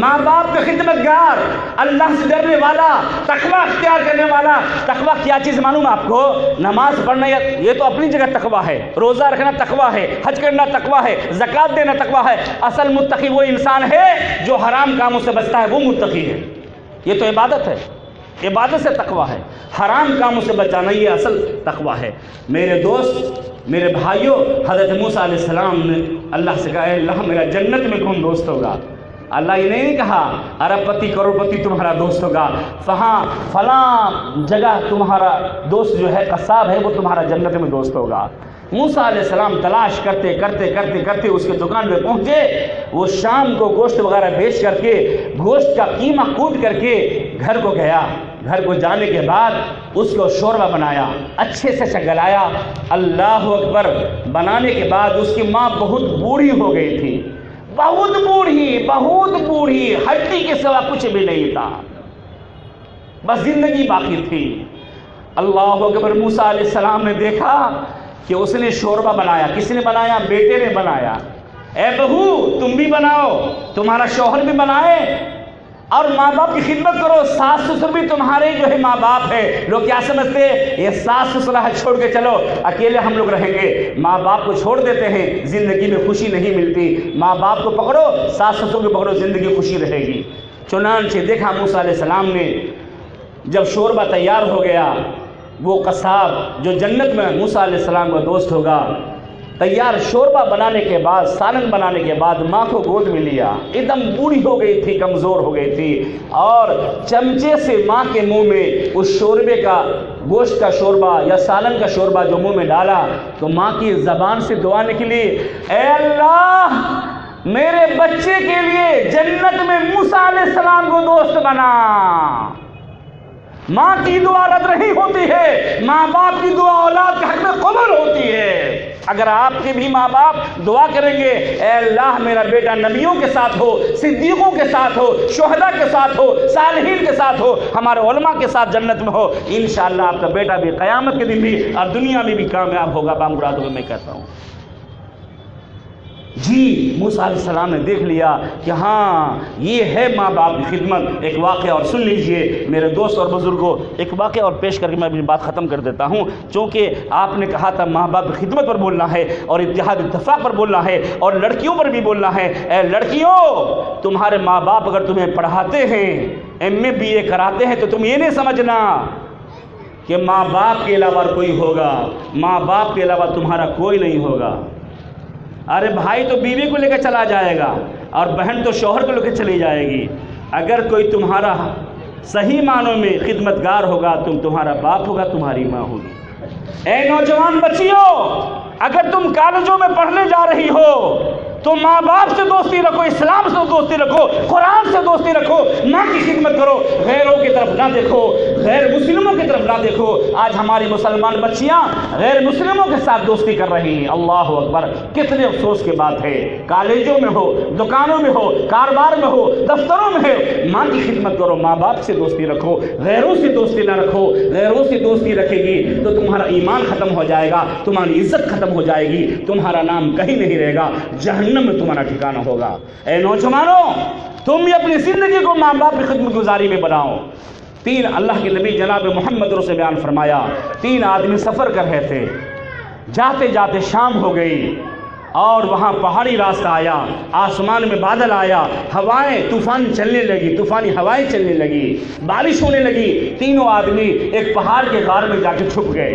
ماں باپ کا خدمت گار, اللہ سے ڈرنے والا, تقویٰ اختیار کرنے والا. تقویٰ کیا چیز معلوم آپ کو؟ نماز پڑھنا یہ تو اپنی جگہ تقویٰ ہے, روزہ رکھنا تقویٰ ہے, حج کرنا تقویٰ ہے, زکوٰۃ دینا تقویٰ ہے. اصل متقی وہ انسان ہے جو حرام کاموں سے بچتا ہے, وہ متقی ہے. یہ تو عبادت ہے, عبادت سے تقویٰ ہے, حرام کاموں سے بچانا یہ اصل تقویٰ ہے. میرے دوست, میرے بھائیوں, حضرت موسیٰ علیہ السلام نے اللہ سے کہا, اے اللہ میرا جنت میں کون دوست ہوگا؟ اللہ یہ نہیں کہا ارب پتی کروڑ پتی تمہارا دوست ہوگا, فلاں جگہ تمہارا دوست جو ہے قصاب ہے وہ تمہارا جنت میں دوست ہوگا. موسیٰ علیہ السلام تلاش کرتے کرتے کرتے کرتے اس کے دکان پہ پہنچے. وہ شام کو گوشت وغیرہ بیچ کر کے, گوشت کا قیمہ کوٹ کر کے گھر کو گیا. گھر کو جانے کے بعد اس کو شوربہ بنایا, اچھے سے چگلایا. اللہ اکبر. بنانے کے بعد اس کی ماں بہت بوڑھی ہو گئی تھی, بہت بوڑھی, ہڈی کے سوا کچھ بھی نہیں تھا, بس زندگی باقی تھی. اللہ اکبر. موسیٰ علیہ السلام نے دیکھا کہ اس نے شوربہ بنایا. کس نے بنایا؟ بیٹے نے بنایا. اے بہو تم بھی بناؤ, تمہارا شوہر بھی بنائے, اور ماں باپ کی خدمت کرو. ساس سسر بھی تمہارے جو ہے ماں باپ ہے. لوگ کیا سمجھتے ہیں؟ یہ ساس سسر ہے, چھوڑ کے چلو, اکیلے ہم لوگ رہیں گے. ماں باپ کو چھوڑ دیتے ہیں, زندگی میں خوشی نہیں ملتی. ماں باپ کو پکڑو, ساس سسر کو پکڑو, زندگی خوشی رہے گی. چنانچہ دیکھا موسیٰ علیہ السلام نے جب شوربہ تیار ہو گیا, وہ قصاب جو جنت میں موسیٰ علیہ السلام کا دوست ہوگا, تیار شوربہ بنانے کے بعد, سالن بنانے کے بعد ماں کو گود میں لیا. ایک دم بوڑھی ہو گئی تھی, کمزور ہو گئی تھی, اور چمچے سے ماں کے منہ میں اس شوربے کا, گوشت کا شوربہ یا سالن کا شوربہ جو منہ میں ڈالا, تو ماں کی زبان سے دعا نکلی, اے اللہ میرے بچے کے لیے جنت میں موسیٰ علیہ السلام کو دوست بنا. ماں کی دعا رد نہیں ہوتی ہے, ماں باپ کی دعا اولاد کے حق میں قبول ہوتی ہے. اگر آپ کے بھی ماں باپ دعا کریں گے, اے اللہ میرا بیٹا نبیوں کے ساتھ ہو, صدیقوں کے ساتھ ہو, شہداء کے ساتھ ہو, صالحین کے ساتھ ہو, ہمارے علماء کے ساتھ جنت میں ہو, انشاءاللہ آپ کا بیٹا بھی قیامت کے دن بھی اور دنیا میں بھی کامیاب ہوگا. بامراد کو میں کہتا ہوں. جی موسیٰ علیہ السلام نے دیکھ لیا کہ ہاں یہ ہے ماں باپ کی خدمت. ایک واقعہ اور سن لیجئے میرے دوست اور بزرگوں, ایک واقعہ اور پیش کر کے میں اپنی بات ختم کر دیتا ہوں. چونکہ آپ نے کہا تھا ماں باپ کی خدمت پر بولنا ہے, اور اتحاد اتفاق پر بولنا ہے, اور لڑکیوں پر بھی بولنا ہے. اے لڑکیوں, تمہارے ماں باپ اگر تمہیں پڑھاتے ہیں, MA BA کراتے ہیں, تو تم یہ نہیں سمجھنا کہ ماں باپ کے علاوہ کوئی ہوگا. ماں باپ کے علاوہ تمہارا کوئی نہیں ہوگا. ارے بھائی تو بیوی کو لے کے چلا جائے گا, اور بہن تو شوہر کو لے کے چلی جائے گی. اگر کوئی تمہارا صحیح معنوں میں خدمتگار ہوگا, تمہارا باپ ہوگا, تمہاری ماں ہوگی. اے نوجوان بچیوں, اگر تم کالجوں میں پڑھنے جا رہی ہو تو ماں باپ سے دوستی رکھو, اسلام سے دوستی رکھو, قرآن سے دوستی رکھو, ماں کی خدمت کرو. غیروں کی طرف نہ دیکھو, غیر مسلموں کی طرف نہ دیکھو. آج ہماری مسلمان بچیاں غیر مسلموں کے ساتھ دوستی کر رہی ہیں. اللہ اکبر. کتنے افسوس کی بات ہے. کالجوں میں ہو, دکانوں میں ہو, کاروبار میں ہو, دفتروں میں ہو, ماں کی خدمت کرو, ماں باپ سے دوستی رکھو. غیروں سے دوستی نہ رکھو. غیروں سے دوستی رکھے گی تو تمہارا ایمان ختم ہو جائے گا, تمہاری عزت ختم ہو جائے گی, تمہارا نام کہیں نہیں رہے گا, جہنم میں تمہارا ٹھکانہ ہوگا. اے نوجوانوں, تم بھی اپنی زندگی کو ماں باپ کی خدمت گزاری میں بناؤ. تین اللہ کے نبی جناب محمد رسول بیان فرمایا، 3 آدمی سفر کر رہے تھے، جاتے جاتے شام ہو گئی اور وہاں پہاڑی راستہ آیا، آسمان میں بادل آیا، ہوائیں طوفان چلنے لگی، طوفانی ہوائیں چلنے لگی، بارش ہونے لگی۔ تینوں آدمی ایک پہاڑ کے غار میں جا کے چھپ گئے۔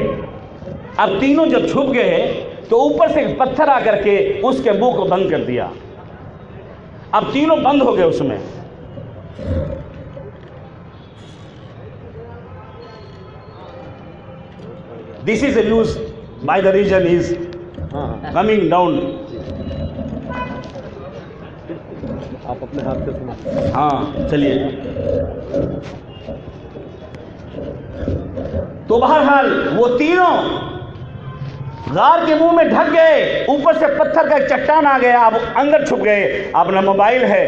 اب تینوں جب چھپ گئے تو اوپر سے ایک پتھر آ کر کے اس کے منہ کو بند کر دیا۔ اب تینوں بند ہو گئے اس میں۔ This is a news by the region is coming down. آپ اپنے ہاتھ سے سنا۔ ہاں چلیے۔ تو بہرحال وہ تینوں غار کے منہ میں ڈھک گئے، اوپر سے پتھر کا ایک چٹان آ گیا، اب اندر چھپ گئے۔ اب نہ موبائل ہے،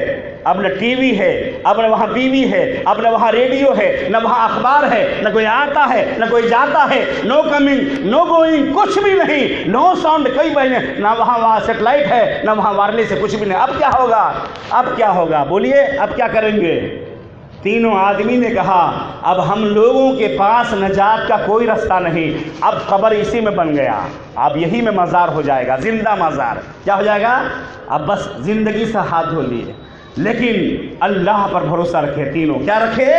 اب نہ ٹی وی ہے، اب نہ وہاں بیوی ہے، اب نہ وہاں ریڈیو ہے، نہ وہاں اخبار ہے، نہ کوئی آتا ہے نہ کوئی جاتا ہے، نو کمنگ نو گوئنگ، کچھ بھی نہیں، نو ساؤنڈ کوئی بہنے، نہ وہاں سیٹلائٹ ہے نہ وہاں وائرلیس ہے، کچھ بھی نہیں۔ اب کیا ہوگا؟ اب کیا ہوگا؟ بولیے اب کیا کریں گے؟ تینوں آدمی نے کہا اب ہم لوگوں کے پاس نجات کا کوئی راستہ نہیں، اب قبر اسی میں بن گیا، اب یہی میں مزار ہو جائے گا، زندہ مزار۔ کیا ہو جائے گا؟ اب بس زندگی سے ہاتھ دھو لیے، لیکن اللہ پر بھروسہ رکھے۔ تینوں کیا رکھے؟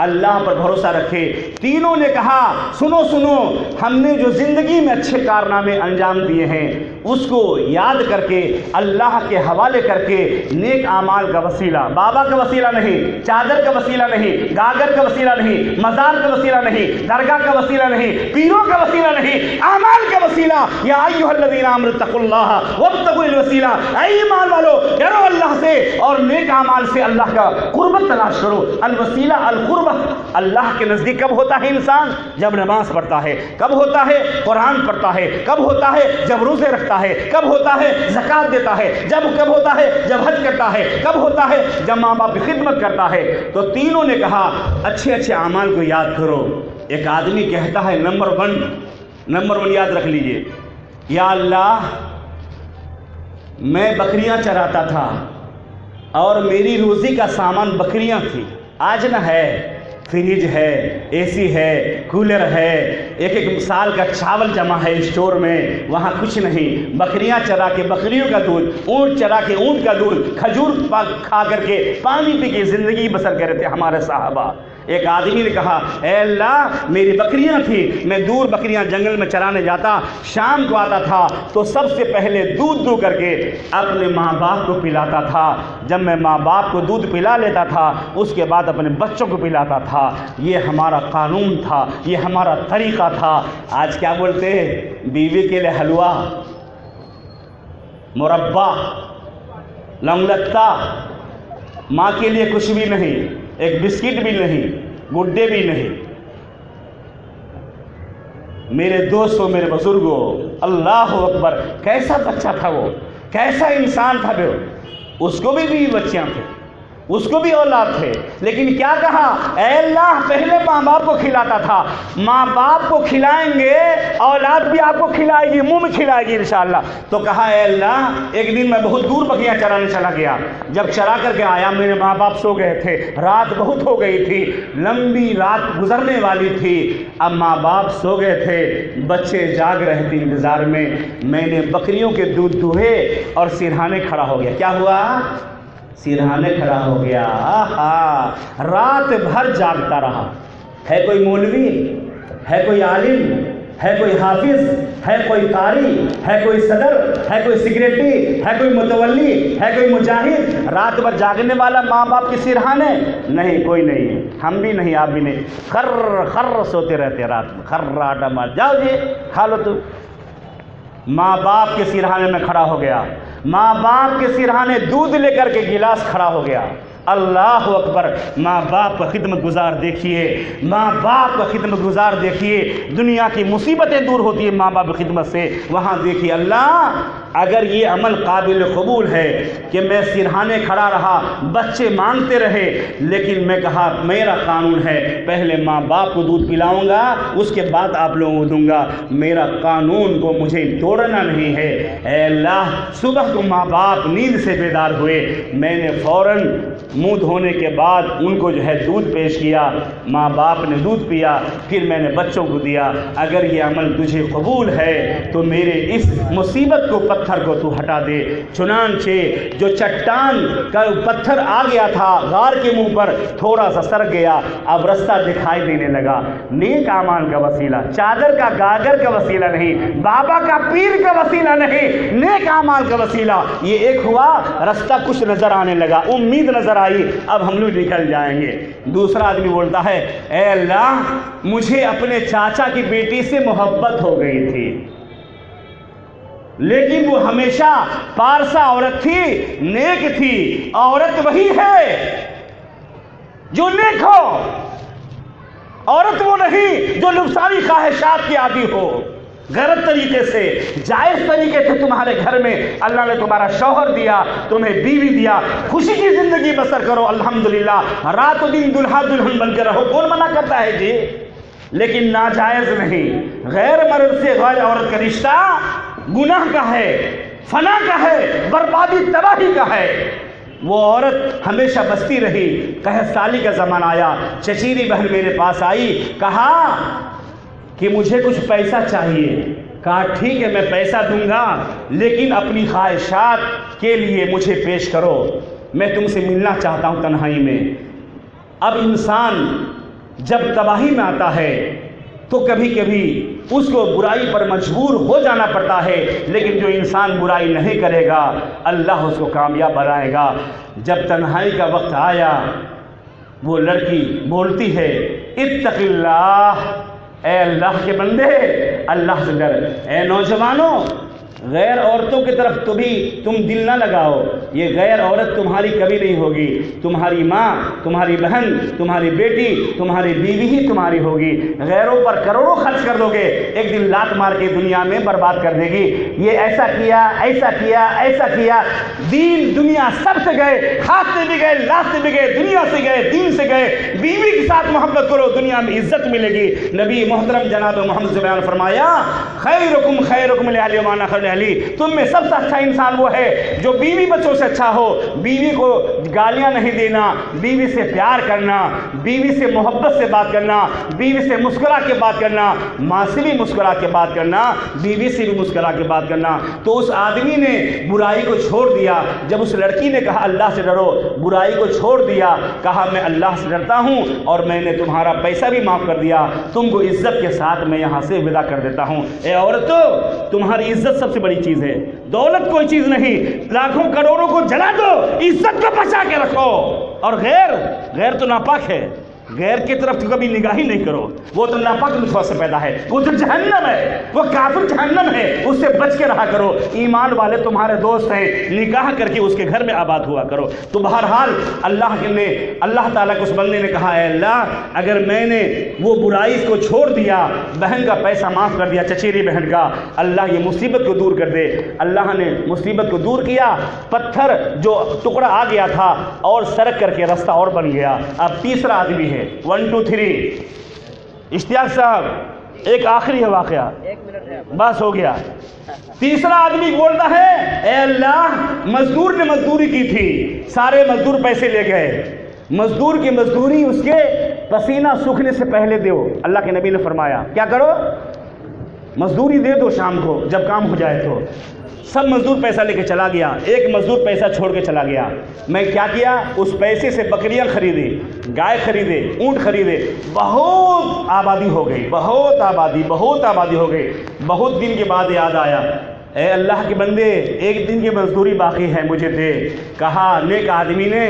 اللہ پر بھروسہ رکھے۔ تینوں نے کہا سنو سنو، ہم نے جو زندگی میں اچھے کارنامے انجام دیے ہیں اس کو یاد کر کے اللہ کے حوالے کر کے نیک اعمال کا وسیلہ، بابا کا وسیلہ نہیں، چادر کا وسیلہ نہیں، گاگر کا وسیلہ نہیں، مزار کا وسیلہ نہیں، درگاہ کا وسیلہ نہیں، پیروں کا وسیلہ نہیں، اعمال کا وسیلہ۔ یا ایھا الذین آمنوا اتقوا اللہ وابتغوا الوسیلہ، اے ایمان والو ڈرو اللہ سے اور نیک اعمال سے اللہ کا قربت تلاش کرو۔ الوسیلہ القربت، اللہ کے نزدیک کب ہوتا ہے انسان؟ جب نماز پڑھتا ہے۔ کب ہوتا ہے؟ قرآن پڑھتا ہے۔ کب ہوتا ہے؟ جب روزے رکھتا ہے۔ کب ہوتا ہے؟ زکوٰۃ دیتا ہے۔ کب ہوتا ہے؟ جب حج کرتا ہے۔ کب ہوتا ہے؟ جب ماں باپ کی خدمت کرتا ہے۔ تو تینوں نے کہا اچھے اچھے اعمال کو یاد کرو۔ ایک آدمی کہتا ہے نمبر ون یاد رکھ لیجئے، یا اللہ میں بکریاں چراتا تھا اور میری روزی کا سامان بکریاں تھی، آج نہ ہے، فریج ہے، اے سی ہے، کولر ہے، ایک سال کا چاول جمع ہے اسٹور میں، وہاں کچھ نہیں، بکریاں چرا کے بکریوں کا دودھ، اونٹ چرا کے اونٹ کا دودھ، کھجور کھا کر کے، پانی پی کے زندگی بسر کر رہے تھے ہمارے صحابہ۔ ایک آدمی نے کہا اے اللہ میری بکریاں تھیں، میں دور بکریاں جنگل میں چرانے جاتا، شام کو آتا تھا تو سب سے پہلے دودھ دو کر کے اپنے ماں باپ کو پلاتا تھا۔ جب میں ماں باپ کو دودھ پلا لیتا تھا اس کے بعد اپنے بچوں کو پلاتا تھا۔ یہ ہمارا قانون تھا، یہ ہمارا طریقہ تھا۔ آج کیا بولتے ہیں؟ بیوی کے لیے حلوہ، مربع، لونگ لتا، ماں کے لیے کچھ بھی نہیں، ایک بسکٹ بھی نہیں، گڈے بھی نہیں۔ میرے دوستوں، میرے بزرگوں، اللہ اکبر، کیسا بچہ تھا وہ، کیسا انسان تھا وہ۔ اس کو بھی بیوی بچیاں تھے، اس کو بھی اولاد تھے، لیکن کیا کہا؟ اے اللہ پہلے ماں باپ کو کھلاتا تھا، ماں باپ کو کھلائیں گے اولاد بھی آپ کو کھلائے گی، منہ میں کھلائے گی انشاءاللہ۔ تو کہا اے اللہ ایک دن میں بہت دور بکریاں چرانے چلا گیا، جب چرا کر کے آیا میرے ماں باپ سو گئے تھے، رات بہت ہو گئی تھی، لمبی رات گزرنے والی تھی، اب ماں باپ سو گئے تھے، بچے جاگ رہے تھے انتظار میں نے بکریوں کے دودھ دوہے اور سرہانے کھڑا ہو گیا۔ کیا ہوا؟ سرہانے کھڑا ہو گیا۔ رات بھر جاگتا رہا۔ ہے کوئی مولوی، ہے کوئی عالم، ہے کوئی حافظ، ہے کوئی قاری، ہے کوئی صدر، ہے کوئی سیکریٹری، ہے کوئی متولی، ہے کوئی مجاہد، رات بھر جاگنے والا ماں باپ کی سرہانے؟ نہیں، کوئی نہیں، ہم بھی نہیں، آپ بھی نہیں، خر خر سوتے رہتے رات میں، خر آٹا مار جاؤ جی کھا لو تو۔ ماں باپ کے سرہانے میں کھڑا ہو گیا، ماں باپ کے سرہانے دودھ لے کر کے گلاس کھڑا ہو گیا۔ اللہ اکبر، ماں باپ کا خدمت گزار دیکھیے، ماں باپ کا خدمت گزار دیکھیے، دنیا کی مصیبتیں دور ہوتی ہیں ماں باپ کی خدمت سے۔ وہاں دیکھیے اللہ اگر یہ عمل قابل قبول ہے کہ میں سرہانے کھڑا رہا، بچے مانگتے رہے، لیکن میں کہا میرا قانون ہے پہلے ماں باپ کو دودھ پلاؤں گا اس کے بعد آپ لوگوں کو دوں گا، میرا قانون کو مجھے توڑنا نہیں ہے۔ اے اللہ، صبح کو ماں باپ نیند سے بیدار ہوئے، میں نے فوراً منہ دھونے کے بعد ان کو جو ہے دودھ پیش کیا، ماں باپ نے دودھ پیا، پھر میں نے بچوں کو دیا۔ اگر یہ عمل تجھے قبول ہے تو میرے اس مصیبت کو، پتھر کو تو ہٹا دے۔ چنانچہ جو چٹان کا پتھر آ گیا تھا غار کے منہ پر، تھوڑا سا سر گیا، اب رستہ دکھائی دینے لگا۔ نیک اعمال کا وسیلہ، چادر کا گاگر کا وسیلہ نہیں، بابا کا پیر کا وسیلہ نہیں، نیک اعمال کا وسیلہ یہ ایک ہوا، رستہ کچھ نظر آنے لگا، امید نظر آئی، اب ہم لوگ نکل جائیں گے۔ دوسرا آدمی بولتا ہے اے اللہ، مجھے اپنے چاچا کی بیٹی سے محبت ہو گئی تھی، لیکن وہ ہمیشہ پارسا عورت تھی، نیک تھی۔ عورت وہی ہے جو نیک ہو، عورت وہ نہیں جو نفسانی خواہشات کی عادی ہو۔ غلط طریقے سے، جائز طریقے سے تمہارے گھر میں اللہ نے تمہارا شوہر دیا، تمہیں بیوی دیا، خوشی کی زندگی بسر کرو، الحمدللہ، رات و دن دلہا دلہن بن کے رہو، کون منع کرتا ہے جی؟ لیکن ناجائز نہیں۔ غیر مرد سے غیر عورت کا رشتہ گناہ کا ہے، فنا کا ہے، بربادی تباہی کا ہے۔ وہ عورت ہمیشہ بستی رہی۔ قحط سالی کا زمانہ آیا، چچیری بہن میرے پاس آئی، کہا کہ مجھے کچھ پیسہ چاہیے۔ کہا ٹھیک ہے میں پیسہ دوں گا، لیکن اپنی خواہشات کے لیے مجھے پیش کرو، میں تم سے ملنا چاہتا ہوں تنہائی میں۔ اب انسان جب تباہی میں آتا ہے تو کبھی کبھی اس کو برائی پر مجبور ہو جانا پڑتا ہے، لیکن جو انسان برائی نہیں کرے گا اللہ اس کو کامیاب بنائے گا۔ جب تنہائی کا وقت آیا، وہ لڑکی بولتی ہے اتق اللہ، اے اللہ کے بندے اللہ سے ڈر۔ اے نوجوانوں، غیر عورتوں کی طرف تم دل نہ لگاؤ، یہ غیر عورت تمہاری کبھی نہیں ہوگی، تمہاری ماں، تمہاری بہن، تمہاری بیٹی، تمہاری بیوی ہی تمہاری ہوگی۔ غیروں پر کروڑوں خرچ کر دو گے، ایک دن لات مار کے دنیا میں برباد کر دے گی۔ یہ ایسا کیا، ایسا کیا، ایسا کیا، دین دنیا سب سے گئے، ہاتھ سے بھی گئے، لات سے بھی گئے، دنیا سے گئے، دین سے گئے۔ بیوی کے ساتھ محبت کرو، دنیا میں عزت ملے گی۔ نبی محترم جناب محمد سے بیان فرمایا خیرکم خیرکم لأہلہ وأنا خیر لأہلی، تم میں سب سے اچھا انسان وہ ہے جو بیوی بچوں سے اچھا ہو، بیوی کو گالیاں نہیں دینا، بیوی سے پیار کرنا، بیوی سے محبت سے بات کرنا، بیوی سے مسکرا کے بات کرنا، ماں سے بھی مسکرا کے بات کرنا، بیوی سے بھی مسکرا کے بات کرنا۔ تو اس آدمی نے برائی کو چھوڑ دیا۔ جب اس لڑکی نے کہا اللہ سے ڈرو، برائی کو چھوڑ دیا، کہا میں اللہ سے ڈرتا ہوں اور میں نے تمہارا پیسہ بھی معاف کر دیا، تم کو عزت کے ساتھ میں یہاں سے ودا کر دیتا ہوں۔ اے عورتو، تمہاری عزت سب سے بڑی چیز ہے، دولت کوئی چیز نہیں۔ لاکھوں کروڑوں کو جلا دو، عزت کو بچا کے رکھو۔ اور غیر تو ناپاک ہے، غیر کی طرف تو کبھی نگاہ ہی نہیں کرو، وہ تو ناپاک نطفہ سے پیدا ہے، وہ تو جہنم ہے، وہ کافر جہنم ہے، اس سے بچ کے رہا کرو۔ ایمان والے تمہارے دوست ہیں، نکاح کر کے اس کے گھر میں آباد ہوا کرو۔ تو بہرحال اللہ تعالیٰ کے اس بندے نے کہا اے اللہ، اگر میں نے وہ برائی کو چھوڑ دیا، بہن کا پیسہ معاف کر دیا، چچیری بہن کا، اللہ یہ مصیبت کو دور کر دے۔ اللہ نے مصیبت کو دور کیا، پتھر جو ٹکڑا آ گیا تھا اور سرک کر کے راستہ اور بن گیا۔ اب تیسرا آدمی ہے، 1 2 3 اشتیاق صاحب، ایک آخری ہے واقعہ، بس ہو گیا۔ تیسرا آدمی بولتا ہے اے اللہ، مزدور نے مزدوری کی تھی، سارے مزدور پیسے لے گئے، مزدور کی مزدوری اس کے پسینہ سوکھنے سے پہلے دو۔ اللہ کے نبی نے فرمایا کیا کرو؟ مزدوری دے دو شام کو جب کام ہو جائے تو۔ سب مزدور پیسہ لے کے چلا گیا، ایک مزدور پیسہ چھوڑ کے چلا گیا۔ میں کیا کیا؟ اس پیسے سے بکریاں خریدی، گائے خریدے، اونٹ خریدے، بہت آبادی ہو گئی، بہت آبادی ہو گئی۔ بہت دن کے بعد یاد آیا اے اللہ کے بندے، ایک دن کی مزدوری باقی ہے، مجھے دے۔ کہا نیک آدمی نے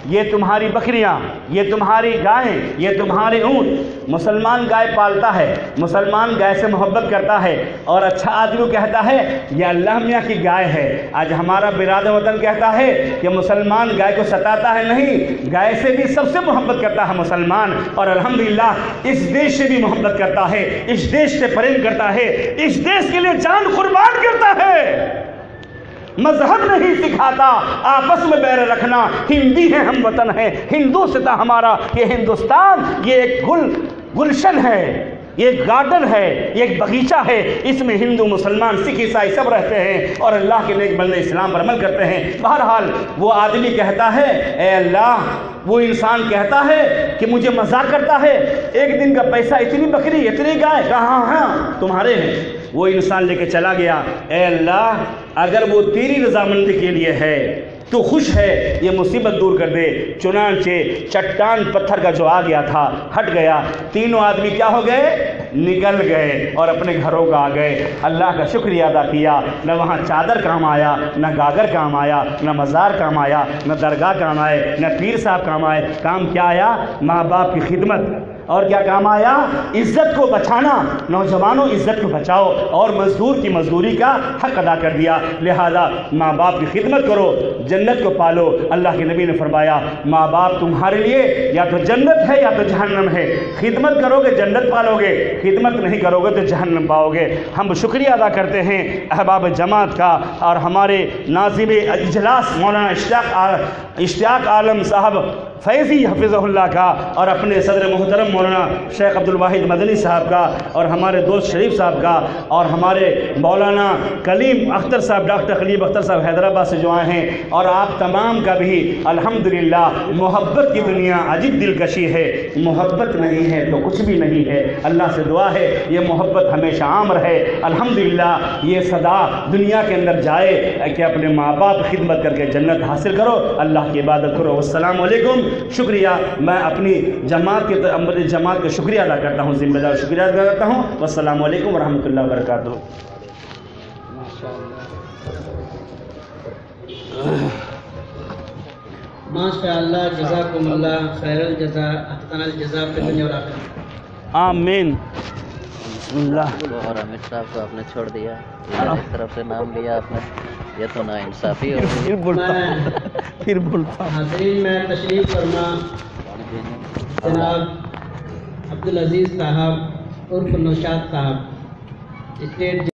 یہ تمہاری بکریاں، یہ تمہاری گائیں، یہ تمہارے اونٹ، مسلمان گائے پالتا ہے، مسلمان گائے سے محبت کرتا ہے، اور اچھا آدمی کہتا ہے یہ اللہ میاں کی گائے ہے۔ آج ہمارا برادر وطن کہتا ہے کہ مسلمان گائے کو ستاتا ہے، نہیں، گائے سے بھی سب سے محبت کرتا ہے مسلمان، اور الحمدللہ اس دیش سے بھی محبت کرتا ہے، اس دیش سے پریم کرتا ہے، اس دیش کے لیے جان قربان کرتا ہے۔ مذہب نہیں سکھاتا آپس میں بیر رکھنا، ہندی ہیں ہم وطن ہیں، ہندوستان ہمارا، یہ ہندوستان یہ ایک گلشن ہے، یہ ایک گارڈن ہے، یہ ایک باغیچہ ہے، اس میں ہندو مسلمان سکھ عیسائی سب رہتے ہیں اور اللہ کے نیک بندے اسلام پر عمل کرتے ہیں۔ بہرحال وہ آدمی کہتا ہے اے اللہ، وہ انسان کہتا ہے کہ مجھے مذاق کرتا ہے، ایک دن کا پیسہ اتنی بکری اتنی گائے، کہاں ہاں تمہارے ہیں۔ وہ انسان لے کے چلا گیا، اے اللہ اگر وہ تیری رضامندی کے لیے ہے تو خوش ہے، یہ مصیبت دور کر دے۔ چنانچہ چٹان پتھر کا جو آ گیا تھا ہٹ گیا، تینوں آدمی کیا ہو گئے؟ نکل گئے اور اپنے گھروں کا آ گئے۔ اللہ کا شکریہ ادا کیا، نہ وہاں چادر کام آیا، نہ گاگر کام آیا، نہ مزار کام آیا، نہ درگاہ کام آئے، نہ پیر صاحب کام آئے، کام کیا آیا؟ ماں باپ کی خدمت۔ اور کیا کام آیا؟ عزت کو بچانا، نوجوانوں عزت کو بچاؤ، اور مزدور کی مزدوری کا حق ادا کر دیا۔ لہذا ماں باپ کی خدمت کرو، جنت کو پالو۔ اللہ کے نبی نے فرمایا ماں باپ تمہارے لیے یا تو جنت ہے یا تو جہنم ہے، خدمت کرو گے جنت پالو گے، خدمت نہیں کرو گے تو جہنم پاؤ گے۔ ہم شکریہ ادا کرتے ہیں احباب جماعت کا اور ہمارے ناظم اجلاس مولانا اشتیاق عالم صاحب فیضی حفظہ اللہ کا، اور اپنے صدر محترم مولانا شیخ عبدالواحد مدنی صاحب کا، اور ہمارے دوست شریف صاحب کا، اور ہمارے مولانا کلیم اختر صاحب، ڈاکٹر کلیم اختر صاحب حیدرآباد سے جو آئے ہیں، اور آپ تمام کا بھی الحمدللہ۔ محبت کی دنیا عجیب دلکشی ہے، محبت نہیں ہے تو کچھ بھی نہیں ہے۔ اللہ سے دعا ہے یہ محبت ہمیشہ عام رہے، الحمدللہ یہ صدا دنیا کے اندر جائے کہ اپنے ماں باپ خدمت کر کے جنت حاصل کرو، اللہ کی عبادت کرو۔ السلام علیکم۔ شکریہ، میں اپنی جماعت کا شکریہ ادا کرتا ہوں، ذمہ دار شکریہ ادا کرتا ہوں۔ والسلام علیکم ورحمۃ اللہ وبرکاتہ۔ ماشاء اللہ، جزاکم اللہ خیر الجزا، احسن الجزا فی الدنیا والآخرہ۔ آمین۔ بسم اللہ۔ اور امیر صاحب کو آپ نے چھوڑ دیا، ایک طرف سے نام لیا آپ نے، یہ تو نا انصافی ہو۔ پھر بولتا حاضرین میں تشریف فرما جناب عبدالعزیز صاحب عرف نوشاد صاحب، اسٹیٹ